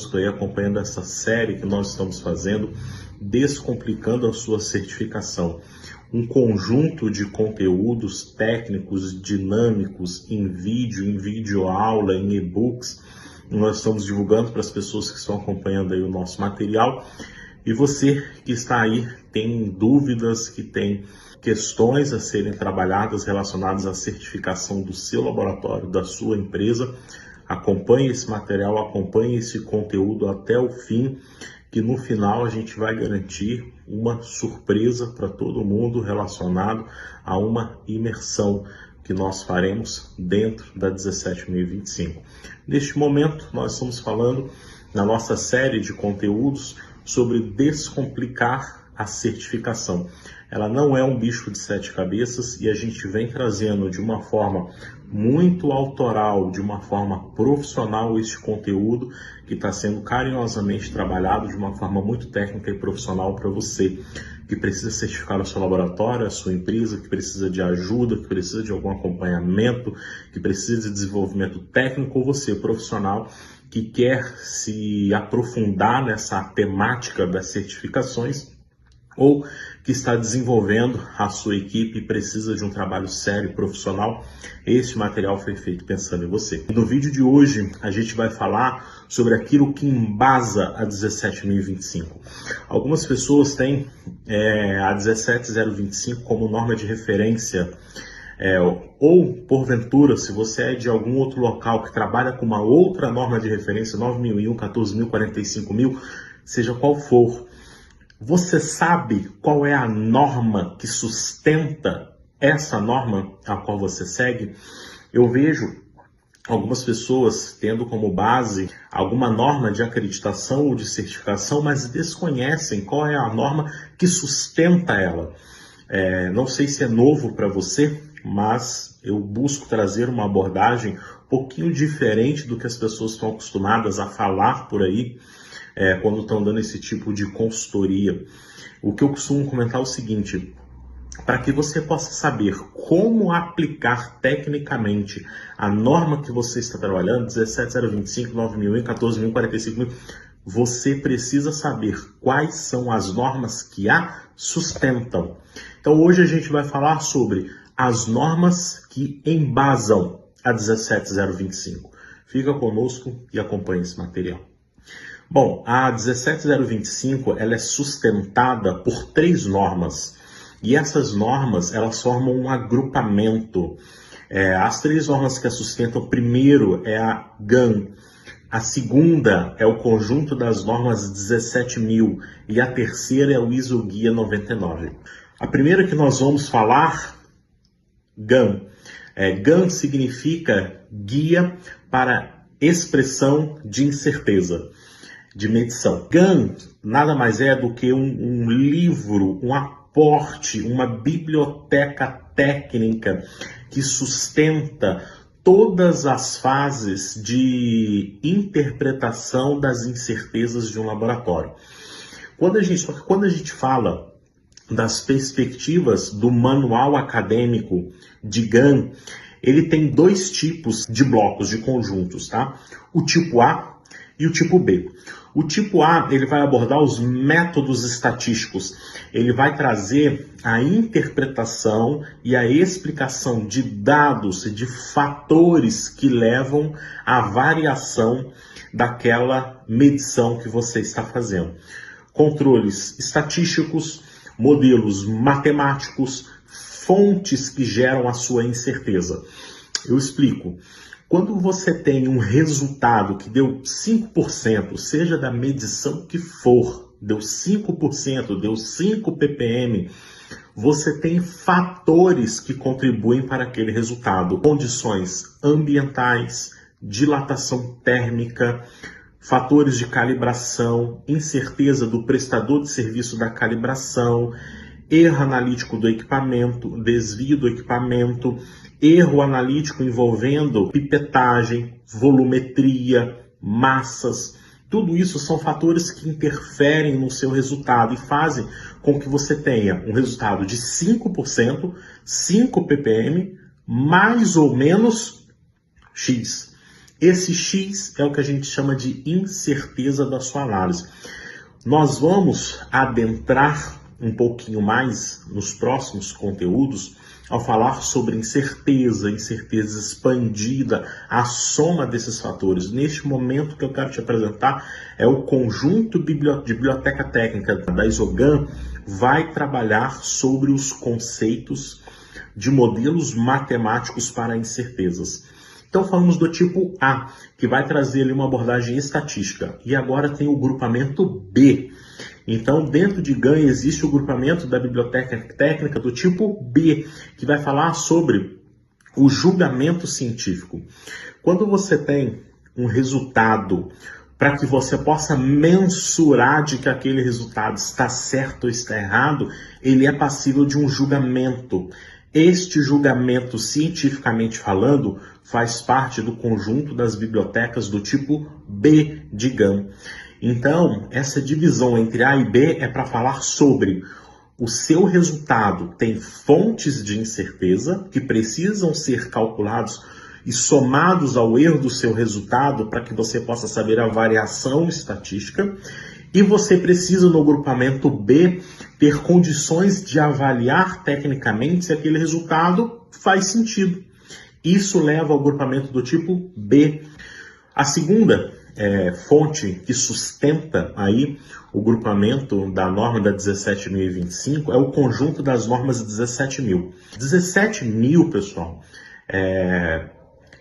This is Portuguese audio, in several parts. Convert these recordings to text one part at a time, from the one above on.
conosco aí acompanhando essa série que nós estamos fazendo, Descomplicando a sua certificação. Um conjunto de conteúdos técnicos, dinâmicos, em videoaula, em e-books. Nós estamos divulgando para as pessoas que estão acompanhando aí o nosso material. E você que está aí, tem dúvidas, que tem questões a serem trabalhadas relacionadas à certificação do seu laboratório, da sua empresa, acompanhe esse material, acompanhe esse conteúdo até o fim, que no final a gente vai garantir uma surpresa para todo mundo relacionado a uma imersão que nós faremos dentro da 17025. Neste momento, nós estamos falando na nossa série de conteúdos sobre descomplicar a certificação. Ela não é um bicho de 7 cabeças e a gente vem trazendo de uma forma muito autoral, de uma forma profissional, este conteúdo que está sendo carinhosamente trabalhado de uma forma muito técnica e profissional para você que precisa certificar o seu laboratório, a sua empresa, que precisa de ajuda, que precisa de algum acompanhamento, que precisa de desenvolvimento técnico, ou você, profissional, que quer se aprofundar nessa temática das certificações, ou que está desenvolvendo a sua equipe e precisa de um trabalho sério, profissional. Este material foi feito pensando em você. No vídeo de hoje, a gente vai falar sobre aquilo que embasa a 17025. Algumas pessoas têm a 17025 como norma de referência, ou porventura, se você é de algum outro local que trabalha com uma outra norma de referência, 9001, 14000, 45000, seja qual for, você sabe qual é a norma que sustenta essa norma a qual você segue? Eu vejo algumas pessoas tendo como base alguma norma de acreditação ou de certificação, mas desconhecem qual é a norma que sustenta ela. Não sei se é novo para você, mas eu busco trazer uma abordagem um pouquinho diferente do que as pessoas estão acostumadas a falar por aí, quando estão dando esse tipo de consultoria. O que eu costumo comentar é o seguinte: para que você possa saber como aplicar tecnicamente a norma que você está trabalhando, 17025, 9001, 14000, 45000, você precisa saber quais são as normas que a sustentam. Então hoje a gente vai falar sobre as normas que embasam a 17025. Fica conosco e acompanhe esse material. Bom, a 17025 ela é sustentada por 3 normas. E essas normas, elas formam um agrupamento. As 3 normas que a sustentam, primeiro é a GAN, a segunda é o conjunto das normas 17000 e a terceira é o ISO Guia 99. A primeira que nós vamos falar, GAN. GAN significa Guia para Expressão de Incerteza, de medição. GAN nada mais é do que um livro, um aporte, uma biblioteca técnica que sustenta todas as fases de interpretação das incertezas de um laboratório. Quando a gente fala das perspectivas do manual acadêmico de GAN, ele tem 2 tipos de blocos, de conjuntos, tá? O tipo A e o tipo B. O tipo A, ele vai abordar os métodos estatísticos. Ele vai trazer a interpretação e a explicação de dados, de fatores que levam à variação daquela medição que você está fazendo. Controles estatísticos, modelos matemáticos, fontes que geram a sua incerteza. Eu explico. Quando você tem um resultado que deu 5%, seja da medição que for, deu 5%, deu 5 ppm, você tem fatores que contribuem para aquele resultado. Condições ambientais, dilatação térmica, fatores de calibração, incerteza do prestador de serviço da calibração, erro analítico do equipamento, desvio do equipamento, erro analítico envolvendo pipetagem, volumetria, massas. Tudo isso são fatores que interferem no seu resultado e fazem com que você tenha um resultado de 5%, 5 ppm, mais ou menos X. Esse X é o que a gente chama de incerteza da sua análise. Nós vamos adentrar um pouquinho mais nos próximos conteúdos ao falar sobre incerteza, incerteza expandida, a soma desses fatores. Neste momento, o que eu quero te apresentar é o conjunto de biblioteca técnica da Isogan vai trabalhar sobre os conceitos de modelos matemáticos para incertezas. Então falamos do tipo A, que vai trazer ali uma abordagem estatística. E agora tem o grupamento B. Então, dentro de GAN existe o grupamento da biblioteca técnica do tipo B, que vai falar sobre o julgamento científico. Quando você tem um resultado para que você possa mensurar de que aquele resultado está certo ou está errado, ele é passível de um julgamento. Este julgamento, cientificamente falando, faz parte do conjunto das bibliotecas do tipo B de GAN. Então, essa divisão entre A e B é para falar sobre o seu resultado tem fontes de incerteza que precisam ser calculados e somados ao erro do seu resultado para que você possa saber a variação estatística. E você precisa, no grupamento B, ter condições de avaliar tecnicamente se aquele resultado faz sentido. Isso leva ao grupamento do tipo B. A segunda fonte que sustenta aí o grupamento da norma da 17.025 é o conjunto das normas 17.000. 17.000, pessoal,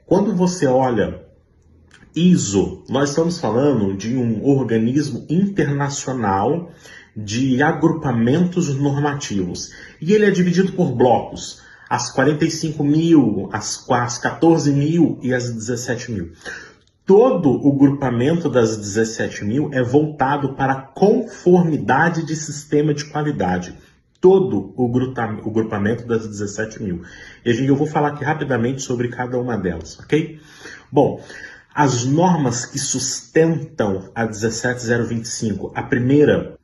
quando você olha ISO, nós estamos falando de um organismo internacional de agrupamentos normativos. E ele é dividido por blocos, as 45.000, as 14.000 e as 17.000. Todo o grupamento das 17.000 é voltado para a conformidade de sistema de qualidade. Todo o grupamento das 17.000. E eu vou falar aqui rapidamente sobre cada uma delas, ok? Bom, as normas que sustentam a 17.025, a primeira,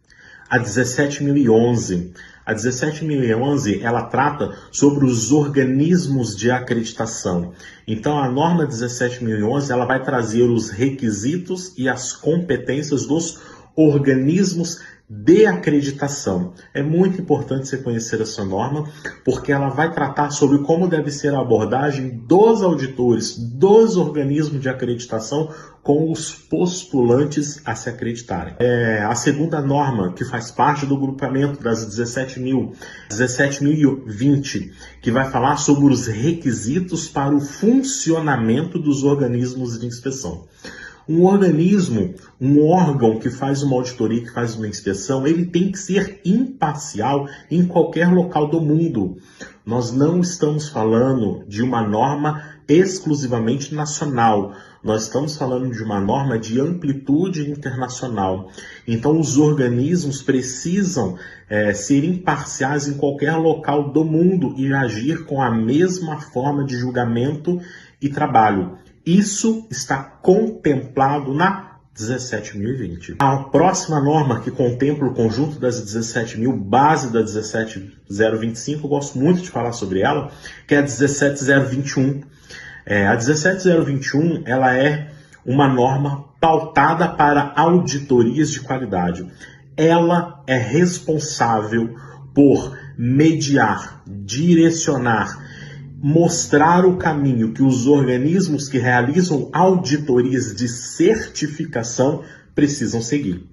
a 17.011. A 17.011, ela trata sobre os organismos de acreditação. Então, a norma 17.011, ela vai trazer os requisitos e as competências dos organismos de acreditação. É muito importante você conhecer essa norma, porque ela vai tratar sobre como deve ser a abordagem dos auditores, dos organismos de acreditação com os postulantes a se acreditarem. A segunda norma, que faz parte do grupamento das 17.000, 17.020, que vai falar sobre os requisitos para o funcionamento dos organismos de inspeção. Um organismo, um órgão que faz uma auditoria, que faz uma inspeção, ele tem que ser imparcial em qualquer local do mundo. Nós não estamos falando de uma norma exclusivamente nacional. Nós estamos falando de uma norma de amplitude internacional. Então, os organismos precisam ser imparciais em qualquer local do mundo e agir com a mesma forma de julgamento e trabalho. Isso está contemplado na 17.020. A próxima norma que contempla o conjunto das 17.000, base da 17.025, eu gosto muito de falar sobre ela, que é a 17.021. A 17.021, ela é uma norma pautada para auditorias de qualidade. Ela é responsável por mediar, direcionar, mostrar o caminho que os organismos que realizam auditorias de certificação precisam seguir.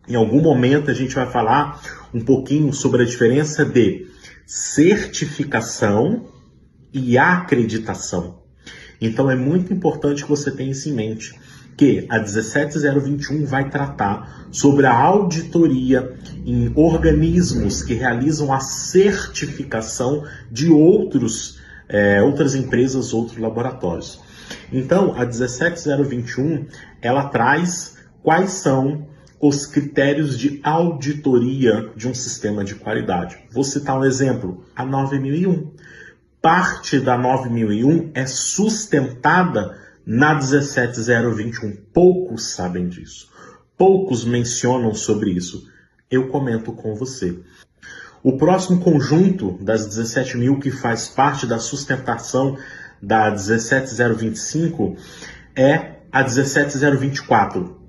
Em algum momento a gente vai falar um pouquinho sobre a diferença de certificação e acreditação. Então é muito importante que você tenha isso em mente, que a 17.021 vai tratar sobre a auditoria em organismos que realizam a certificação de outras empresas, outros laboratórios. Então, a 17.021, ela traz quais são os critérios de auditoria de um sistema de qualidade. Vou citar um exemplo, a 9.001. Parte da 9.001 é sustentada na 17.021. Poucos sabem disso. Poucos mencionam sobre isso. Eu comento com você. O próximo conjunto das 17.000 que faz parte da sustentação da 17.025 é a 17024.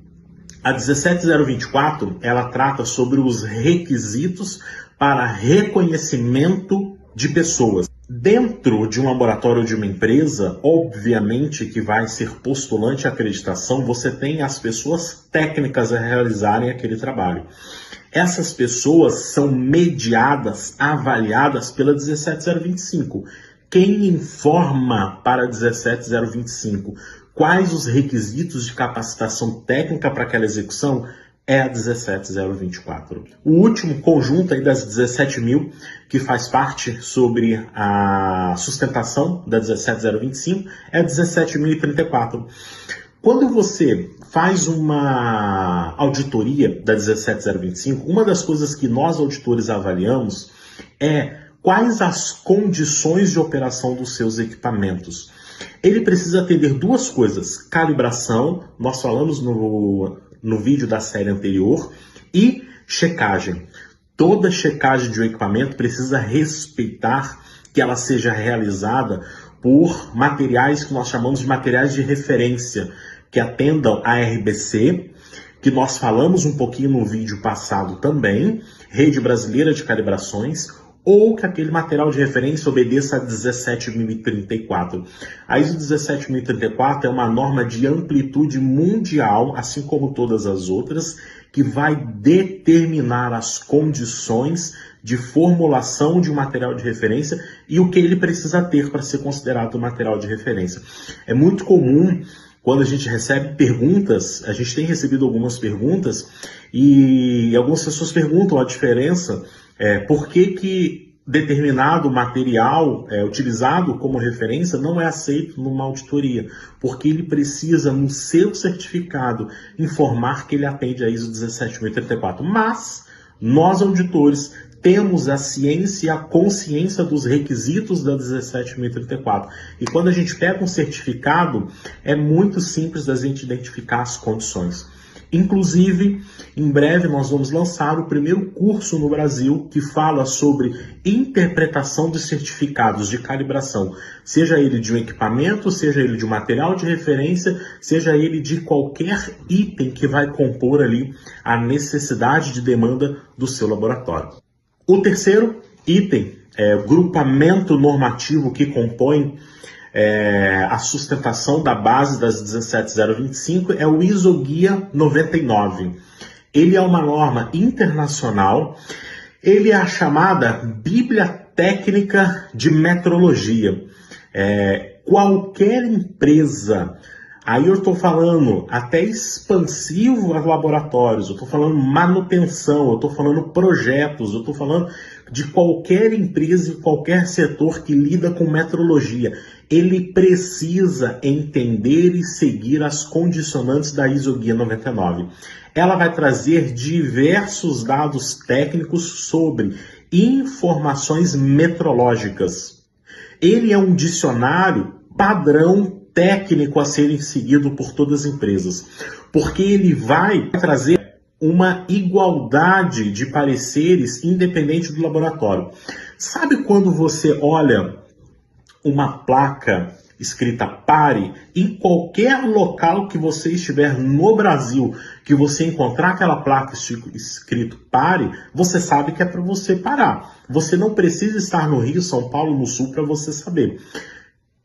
A 17024, ela trata sobre os requisitos para reconhecimento de pessoas. Dentro de um laboratório ou de uma empresa, obviamente que vai ser postulante à acreditação, você tem as pessoas técnicas a realizarem aquele trabalho. Essas pessoas são mediadas, avaliadas pela 17025. Quem informa para a 17025 quais os requisitos de capacitação técnica para aquela execução é a 17024. O último conjunto aí das 17.000, que faz parte sobre a sustentação da 17025, é a 17.034. Quando você faz uma auditoria da 17025, uma das coisas que nós auditores avaliamos é quais as condições de operação dos seus equipamentos. Ele precisa atender duas coisas: calibração, nós falamos no vídeo da série anterior, e checagem. Toda checagem de um equipamento precisa respeitar que ela seja realizada por materiais que nós chamamos de materiais de referência, que atendam a RBC, que nós falamos um pouquinho no vídeo passado também, Rede Brasileira de Calibrações, ou que aquele material de referência obedeça a 17.034. A ISO 17.034 é uma norma de amplitude mundial, assim como todas as outras, que vai determinar as condições de formulação de um material de referência e o que ele precisa ter para ser considerado um material de referência. É muito comum, quando a gente recebe perguntas, a gente tem recebido algumas perguntas, e algumas pessoas perguntam a diferença, por que determinado material utilizado como referência não é aceito numa auditoria, porque ele precisa, no seu certificado, informar que ele atende a ISO 17034. Mas nós, auditores, temos a ciência e a consciência dos requisitos da 17034. E quando a gente pega um certificado, é muito simples da gente identificar as condições. Inclusive, em breve nós vamos lançar o primeiro curso no Brasil que fala sobre interpretação de certificados de calibração, seja ele de um equipamento, seja ele de um material de referência, seja ele de qualquer item que vai compor ali a necessidade de demanda do seu laboratório. O terceiro item, o grupamento normativo que compõe a sustentação da base das 17025, é o ISO Guia 99. Ele é uma norma internacional, ele é a chamada Bíblia Técnica de Metrologia. Qualquer empresa, aí eu estou falando até expansivo a laboratórios, eu estou falando manutenção, eu estou falando projetos, eu estou falando de qualquer empresa e qualquer setor que lida com metrologia, ele precisa entender e seguir as condicionantes da ISO Guia 99. Ela vai trazer diversos dados técnicos sobre informações metrológicas. Ele é um dicionário padrão técnico a serem seguido por todas as empresas, porque ele vai trazer uma igualdade de pareceres independente do laboratório. Sabe quando você olha uma placa escrita PARE, em qualquer local que você estiver no Brasil, que você encontrar aquela placa escrito PARE, você sabe que é para você parar. Você não precisa estar no Rio, São Paulo, no Sul para você saber.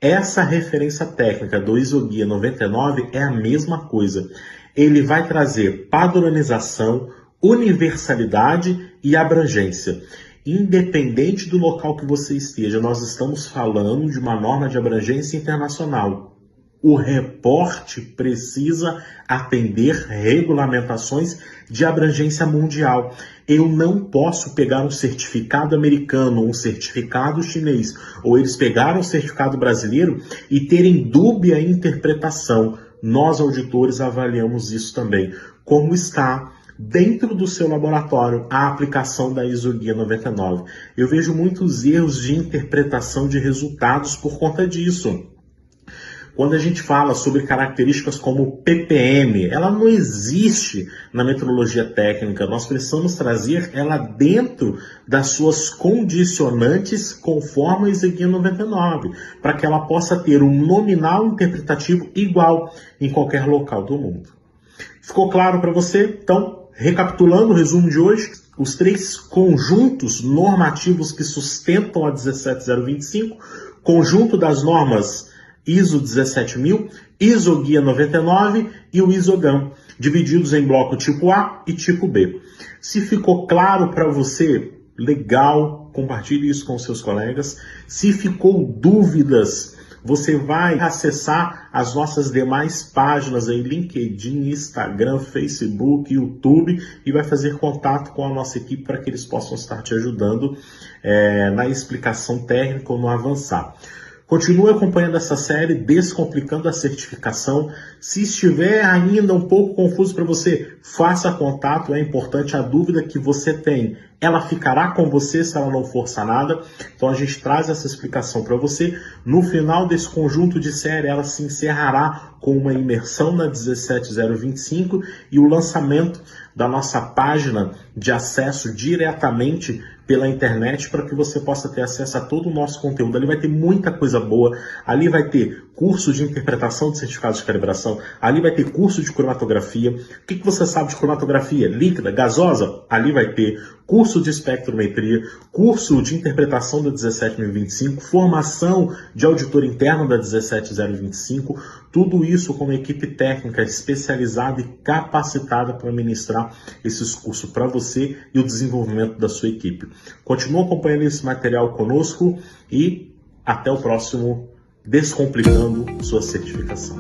Essa referência técnica do ISO Guia 99 é a mesma coisa. Ele vai trazer padronização, universalidade e abrangência. Independente do local que você esteja, nós estamos falando de uma norma de abrangência internacional. O reporte precisa atender regulamentações de abrangência mundial. Eu não posso pegar um certificado americano, um certificado chinês, ou eles pegaram um certificado brasileiro e terem dúbia interpretação. Nós, auditores, avaliamos isso também. Como está dentro do seu laboratório a aplicação da ISO Guia 99? Eu vejo muitos erros de interpretação de resultados por conta disso. Quando a gente fala sobre características como ppm, ela não existe na metrologia técnica. Nós precisamos trazer ela dentro das suas condicionantes conforme a ISO 99, para que ela possa ter um nominal interpretativo igual em qualquer local do mundo. Ficou claro para você? Então, recapitulando o resumo de hoje, os 3 conjuntos normativos que sustentam a 17025, conjunto das normas ISO 17000, ISO Guia 99 e o ISOGAN, divididos em bloco tipo A e tipo B. Se ficou claro para você, legal, compartilhe isso com seus colegas. Se ficou dúvidas, você vai acessar as nossas demais páginas aí, LinkedIn, Instagram, Facebook, YouTube, e vai fazer contato com a nossa equipe para que eles possam estar te ajudando na explicação técnica ou no avançar. Continue acompanhando essa série, Descomplicando a Certificação. Se estiver ainda um pouco confuso para você, faça contato, é importante. A dúvida que você tem, ela ficará com você se ela não for sanada. Então a gente traz essa explicação para você. No final desse conjunto de série, ela se encerrará com uma imersão na 17025 e o lançamento da nossa página de acesso diretamente pela internet, para que você possa ter acesso a todo o nosso conteúdo. Ali vai ter muita coisa boa, ali vai ter curso de interpretação de certificados de calibração, ali vai ter curso de cromatografia. O que você sabe de cromatografia? Líquida, gasosa? Ali vai ter curso de espectrometria, curso de interpretação da 17025, formação de auditor interno da 17025, tudo isso com uma equipe técnica especializada e capacitada para ministrar esses cursos para você e o desenvolvimento da sua equipe. Continue acompanhando esse material conosco e até o próximo Descomplicando sua certificação.